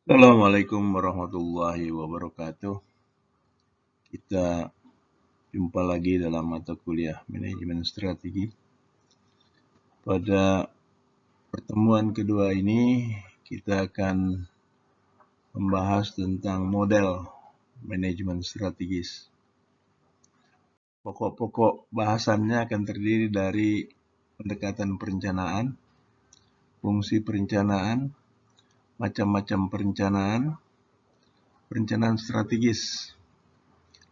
Assalamualaikum warahmatullahi wabarakatuh. Kita jumpa lagi dalam mata kuliah manajemen strategi. Pada pertemuan kedua ini, kita akan membahas tentang model manajemen strategis. Pokok-pokok bahasannya akan terdiri dari pendekatan perencanaan, fungsi perencanaan, macam-macam perencanaan, perencanaan strategis,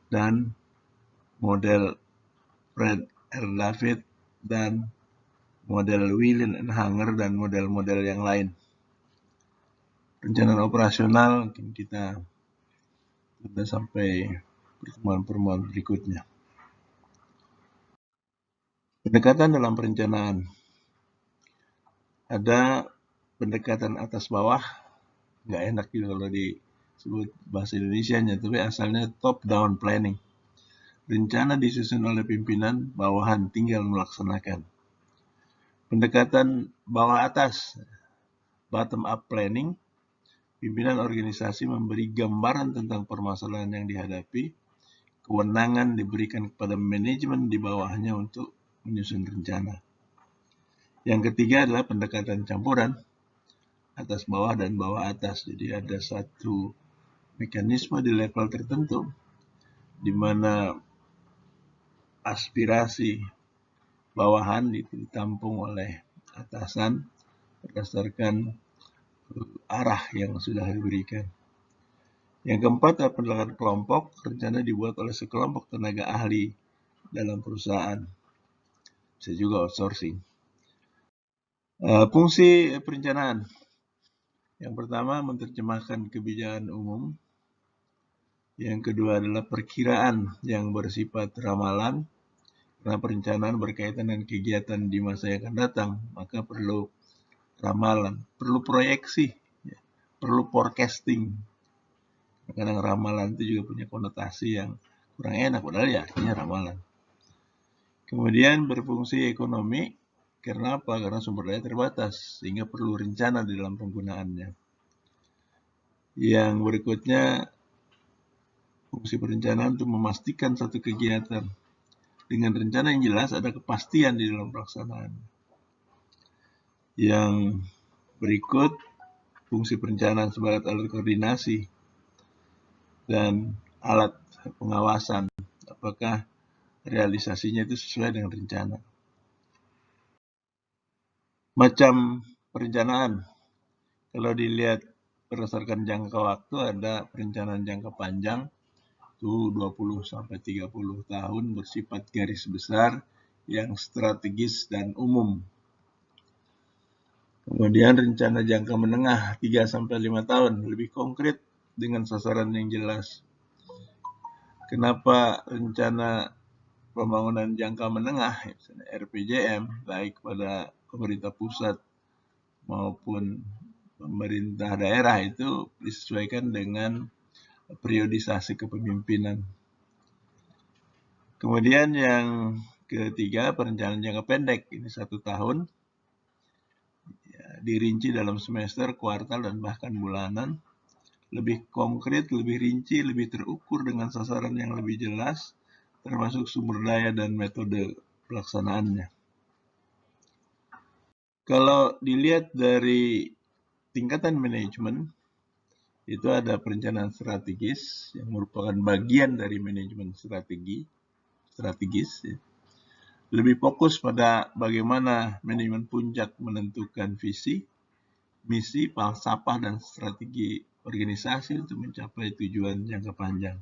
dan model Fred R. David dan model Whelan and Hanger dan model-model yang lain. Perencanaan operasional mungkin kita sudah sampai pertemuan-pertemuan berikutnya. Pendekatan dalam perencanaan. Ada pendekatan atas bawah, nggak enak juga kalau disebut bahasa Indonesianya, tapi asalnya top down planning. Rencana disusun oleh pimpinan, bawahan tinggal melaksanakan. Pendekatan bawah atas, bottom up planning. Pimpinan organisasi memberi gambaran tentang permasalahan yang dihadapi, kewenangan diberikan kepada manajemen di bawahnya untuk menyusun rencana. Yang ketiga adalah pendekatan campuran, atas bawah dan bawah atas. Jadi ada satu mekanisme di level tertentu, di mana aspirasi bawahan ditampung oleh atasan berdasarkan arah yang sudah diberikan. Yang keempat adalah pendekatan kelompok. Rencana dibuat oleh sekelompok tenaga ahli dalam perusahaan. Bisa juga outsourcing. Fungsi perencanaan. Yang pertama, menerjemahkan kebijakan umum. Yang kedua adalah perkiraan yang bersifat ramalan. Karena perencanaan berkaitan dengan kegiatan di masa yang akan datang, maka perlu ramalan, perlu proyeksi, perlu forecasting. Kadang ramalan itu juga punya konotasi yang kurang enak, padahal ya artinya ramalan. Kemudian berfungsi ekonomi, karena apa? Karena sumber daya terbatas, sehingga perlu rencana di dalam penggunaannya. Yang berikutnya, fungsi perencanaan untuk memastikan satu kegiatan. Dengan rencana yang jelas, ada kepastian di dalam pelaksanaan. Yang berikut, fungsi perencanaan sebagai alat koordinasi dan alat pengawasan. Apakah realisasinya itu sesuai dengan rencana. Macam perencanaan. Kalau dilihat berdasarkan jangka waktu, ada perencanaan jangka panjang, itu 20-30 tahun bersifat garis besar yang strategis dan umum. Kemudian rencana jangka menengah 3-5 tahun, lebih konkret dengan sasaran yang jelas. Kenapa rencana pembangunan jangka menengah, misalnya RPJM, baik pada pemerintah pusat maupun pemerintah daerah itu disesuaikan dengan periodisasi kepemimpinan. Kemudian yang ketiga, perencanaan jangka pendek, ini 1 tahun, ya, dirinci dalam semester, kuartal, dan bahkan bulanan. Lebih konkret, lebih rinci, lebih terukur dengan sasaran yang lebih jelas, termasuk sumber daya dan metode pelaksanaannya. Kalau dilihat dari tingkatan manajemen, itu ada perencanaan strategis yang merupakan bagian dari manajemen strategis. Ya. Lebih fokus pada bagaimana manajemen puncak menentukan visi, misi, falsafah, dan strategi organisasi untuk mencapai tujuan jangka panjang.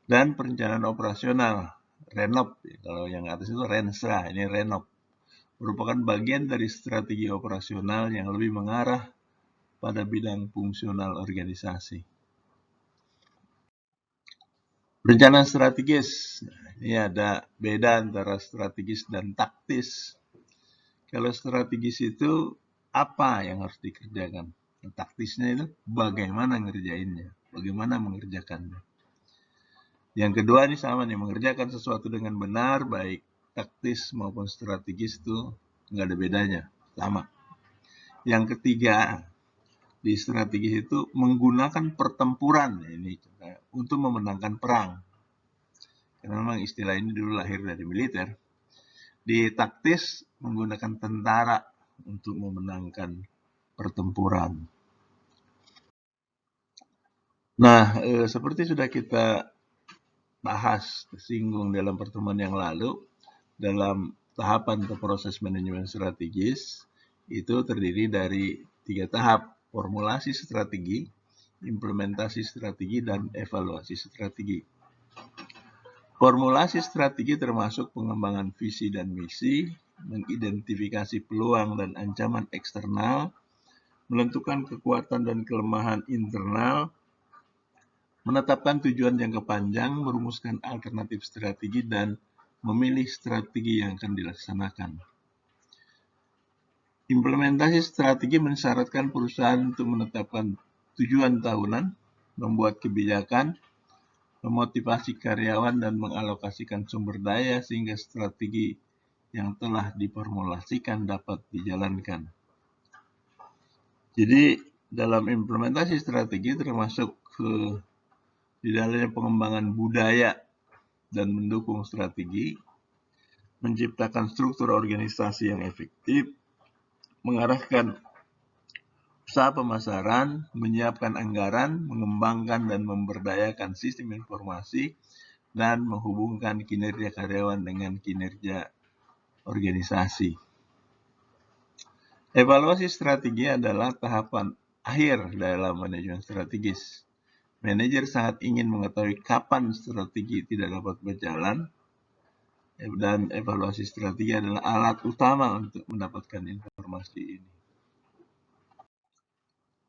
Dan perencanaan operasional, RENOP, kalau yang atas itu RENSRA, ini RENOP, merupakan bagian dari strategi operasional yang lebih mengarah pada bidang fungsional organisasi. Perencanaan strategis, ini ada beda antara strategis dan taktis. Kalau strategis itu apa yang harus dikerjakan? Taktisnya itu bagaimana ngerjainnya, bagaimana mengerjakannya. Yang kedua ini sama nih, mengerjakan sesuatu dengan benar, baik taktis maupun strategis itu nggak ada bedanya, sama. Yang ketiga, di strategi itu menggunakan pertempuran ini untuk memenangkan perang. Karena memang istilah ini dulu lahir dari militer. Di taktis menggunakan tentara untuk memenangkan pertempuran. Nah, seperti sudah kita bahas, singgung dalam pertemuan yang lalu, dalam tahapan atau proses manajemen strategis itu terdiri dari 3 tahap: formulasi strategi, implementasi strategi, dan evaluasi strategi. Formulasi strategi termasuk pengembangan visi dan misi, mengidentifikasi peluang dan ancaman eksternal, menentukan kekuatan dan kelemahan internal, menetapkan tujuan jangka panjang, merumuskan alternatif strategi, dan memilih strategi yang akan dilaksanakan. Implementasi strategi mensyaratkan perusahaan untuk menetapkan tujuan tahunan, membuat kebijakan, memotivasi karyawan, dan mengalokasikan sumber daya sehingga strategi yang telah diformulasikan dapat dijalankan. Jadi dalam implementasi strategi termasuk di dalamnya pengembangan budaya dan mendukung strategi, menciptakan struktur organisasi yang efektif, mengarahkan usaha pemasaran, menyiapkan anggaran, mengembangkan dan memberdayakan sistem informasi, dan menghubungkan kinerja karyawan dengan kinerja organisasi. Evaluasi strategi adalah tahapan akhir dalam manajemen strategis. Manajer sangat ingin mengetahui kapan strategi tidak dapat berjalan, dan evaluasi strategi adalah alat utama untuk mendapatkan informasi ini.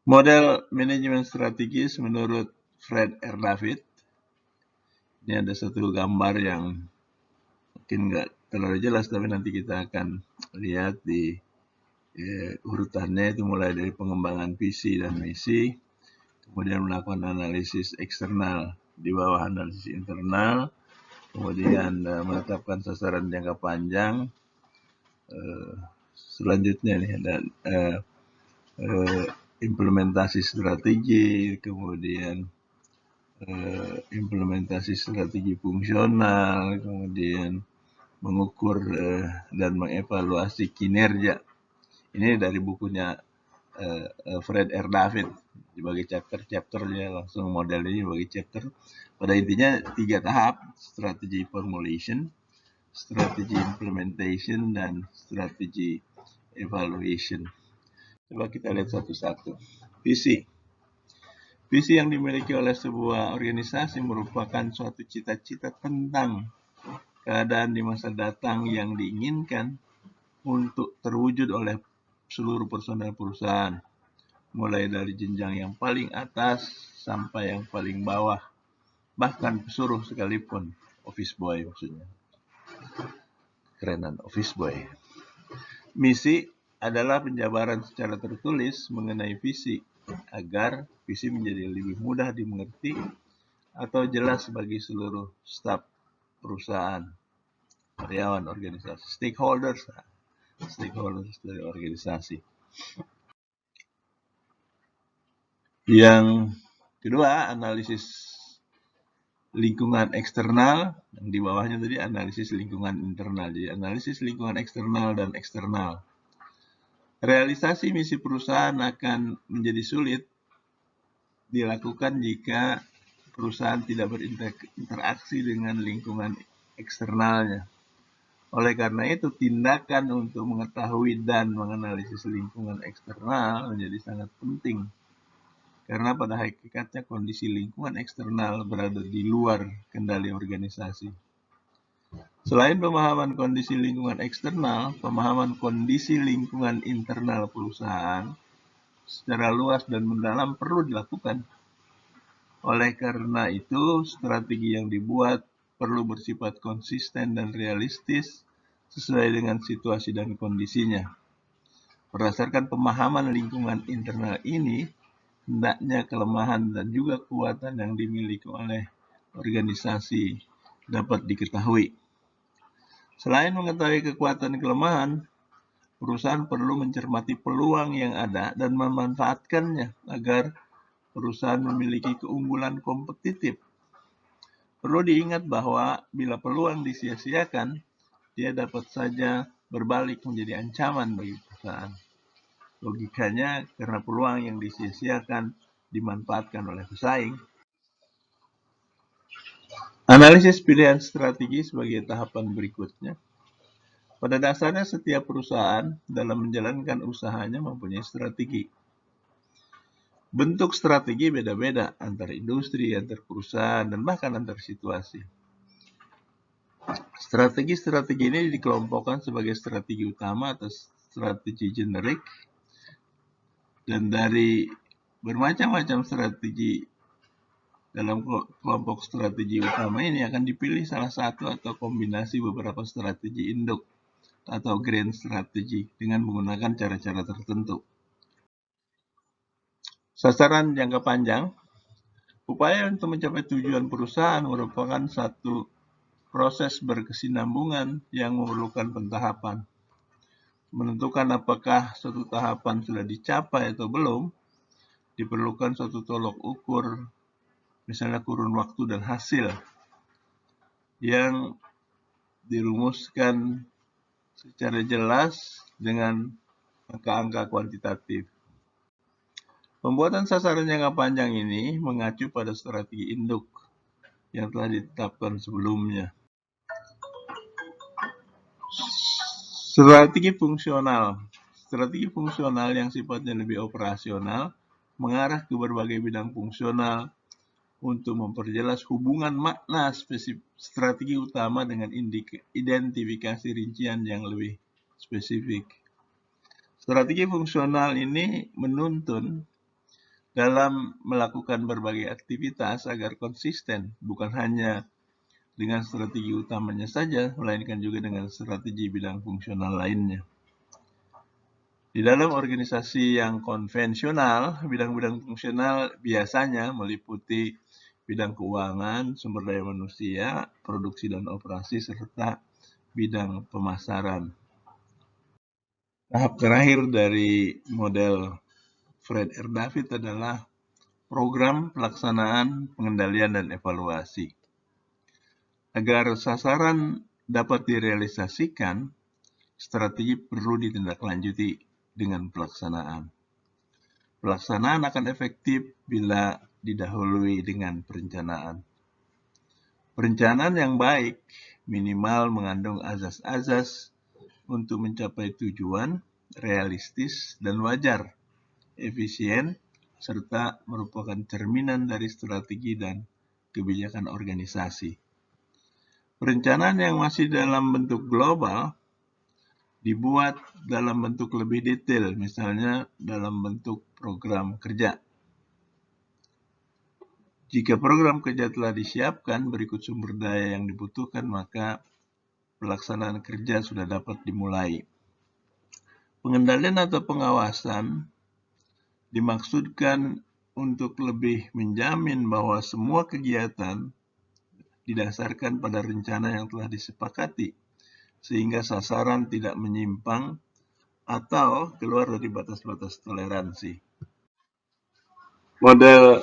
Model manajemen strategis menurut Fred R. David. Ini ada satu gambar yang mungkin nggak terlalu jelas, tapi nanti kita akan lihat di urutannya, itu mulai dari pengembangan visi dan misi, kemudian melakukan analisis eksternal di bawah analisis internal, kemudian menetapkan sasaran jangka panjang, selanjutnya nih, dan implementasi strategi, kemudian implementasi strategi fungsional, kemudian mengukur dan mengevaluasi kinerja. Ini dari bukunya Fred R. David, dibagi chapter-chapternya, langsung modelnya dibagi chapter. Pada intinya 3 tahap: strategi formulation, strategi implementation, dan strategi evaluation. Coba kita lihat satu-satu. Visi. Visi yang dimiliki oleh sebuah organisasi merupakan suatu cita-cita tentang keadaan di masa datang yang diinginkan untuk terwujud oleh seluruh personel perusahaan, mulai dari jenjang yang paling atas sampai yang paling bawah, bahkan pesuruh sekalipun, office boy maksudnya. Kerenan office boy. Misi adalah penjabaran secara tertulis mengenai visi agar visi menjadi lebih mudah dimengerti atau jelas bagi seluruh staf perusahaan, karyawan, organisasi, stakeholders dari organisasi. Yang kedua, analisis lingkungan eksternal. Yang di bawahnya tadi analisis lingkungan internal. Jadi analisis lingkungan eksternal dan eksternal. Realisasi misi perusahaan akan menjadi sulit dilakukan jika perusahaan tidak berinteraksi dengan lingkungan eksternalnya. Oleh karena itu, tindakan untuk mengetahui dan menganalisis lingkungan eksternal menjadi sangat penting. Karena pada hakikatnya kondisi lingkungan eksternal berada di luar kendali organisasi. Selain pemahaman kondisi lingkungan eksternal, pemahaman kondisi lingkungan internal perusahaan secara luas dan mendalam perlu dilakukan. Oleh karena itu, strategi yang dibuat perlu bersifat konsisten dan realistis sesuai dengan situasi dan kondisinya. Berdasarkan pemahaman lingkungan internal ini, hendaknya kelemahan dan juga kekuatan yang dimiliki oleh organisasi dapat diketahui. Selain mengetahui kekuatan dan kelemahan, perusahaan perlu mencermati peluang yang ada dan memanfaatkannya agar perusahaan memiliki keunggulan kompetitif. Perlu diingat bahwa bila peluang disia-siakan, dia dapat saja berbalik menjadi ancaman bagi perusahaan. Logikanya, karena peluang yang disia-siakan dimanfaatkan oleh pesaing. Analisis pilihan strategi sebagai tahapan berikutnya. Pada dasarnya setiap perusahaan dalam menjalankan usahanya mempunyai strategi. Bentuk strategi beda-beda antar industri, antar perusahaan, dan bahkan antar situasi. Strategi-strategi ini dikelompokkan sebagai strategi utama atau strategi generik, dan dari bermacam-macam strategi dalam kelompok strategi utama ini akan dipilih salah satu atau kombinasi beberapa strategi induk atau grand strategi dengan menggunakan cara-cara tertentu. Sasaran jangka panjang. Upaya untuk mencapai tujuan perusahaan merupakan satu proses berkesinambungan yang memerlukan pentahapan. Menentukan apakah suatu tahapan sudah dicapai atau belum, diperlukan suatu tolok ukur, misalnya kurun waktu dan hasil, yang dirumuskan secara jelas dengan angka-angka kuantitatif. Pembuatan sasaran jangka panjang ini mengacu pada strategi induk yang telah ditetapkan sebelumnya. Strategi fungsional. Strategi fungsional yang sifatnya lebih operasional mengarah ke berbagai bidang fungsional untuk memperjelas hubungan makna strategi utama dengan identifikasi rincian yang lebih spesifik. Strategi fungsional ini menuntun dalam melakukan berbagai aktivitas agar konsisten, bukan hanya dengan strategi utamanya saja, melainkan juga dengan strategi bidang fungsional lainnya. Di dalam organisasi yang konvensional, bidang-bidang fungsional biasanya meliputi bidang keuangan, sumber daya manusia, produksi dan operasi, serta bidang pemasaran. Tahap terakhir dari model Fred R. David adalah program pelaksanaan, pengendalian, dan evaluasi. Agar sasaran dapat direalisasikan, strategi perlu ditindaklanjuti dengan pelaksanaan. Pelaksanaan akan efektif bila didahului dengan perencanaan. Perencanaan yang baik minimal mengandung azas-azas untuk mencapai tujuan, realistis, dan wajar, efisien, serta merupakan cerminan dari strategi dan kebijakan organisasi. Perencanaan yang masih dalam bentuk global dibuat dalam bentuk lebih detail, misalnya dalam bentuk program kerja. Jika program kerja telah disiapkan berikut sumber daya yang dibutuhkan, maka pelaksanaan kerja sudah dapat dimulai. Pengendalian atau pengawasan dimaksudkan untuk lebih menjamin bahwa semua kegiatan didasarkan pada rencana yang telah disepakati, sehingga sasaran tidak menyimpang atau keluar dari batas-batas toleransi. Model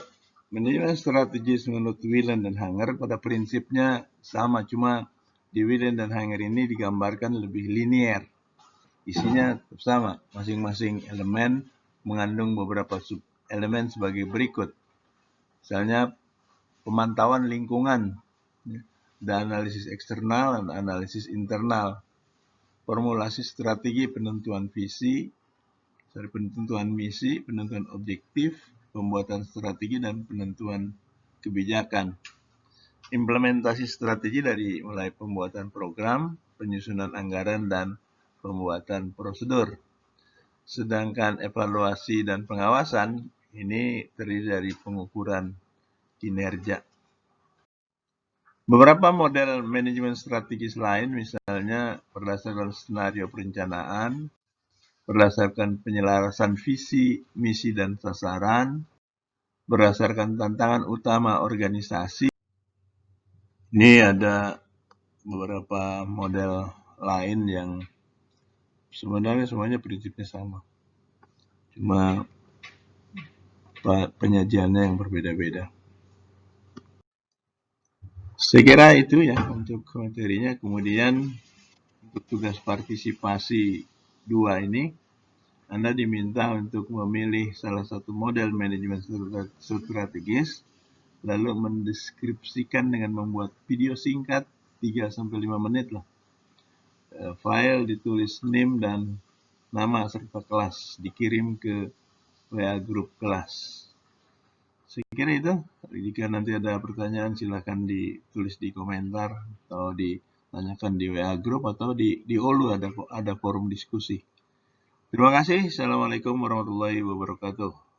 manajemen strategis menurut Whelan dan Hanger pada prinsipnya sama, cuma di Whelan dan Hanger ini digambarkan lebih linier. Isinya tetap sama, masing-masing elemen mengandung beberapa sub-elemen sebagai berikut. Misalnya pemantauan lingkungan, ada analisis eksternal dan analisis internal. Formulasi strategi, penentuan visi, penentuan misi, penentuan objektif, pembuatan strategi, dan penentuan kebijakan. Implementasi strategi dari mulai pembuatan program, penyusunan anggaran, dan pembuatan prosedur. Sedangkan evaluasi dan pengawasan ini terdiri dari pengukuran kinerja. Beberapa model manajemen strategis lain, misalnya berdasarkan skenario perencanaan, berdasarkan penyelarasan visi, misi, dan sasaran, berdasarkan tantangan utama organisasi. Ini ada beberapa model lain yang Sebenarnya semuanya prinsipnya sama, cuma penyajiannya yang berbeda-beda. Saya kira itu ya untuk materinya. Kemudian untuk tugas partisipasi 2 ini, Anda diminta untuk memilih salah satu model manajemen strategis, lalu mendeskripsikan dengan membuat video singkat 3-5 menit lah. File ditulis name dan nama serta kelas, dikirim ke WA grup kelas. Saya kira itu. Jika nanti ada pertanyaan silahkan ditulis di komentar atau ditanyakan di WA grup atau di Olu ada forum diskusi. Terima kasih. Assalamualaikum warahmatullahi wabarakatuh.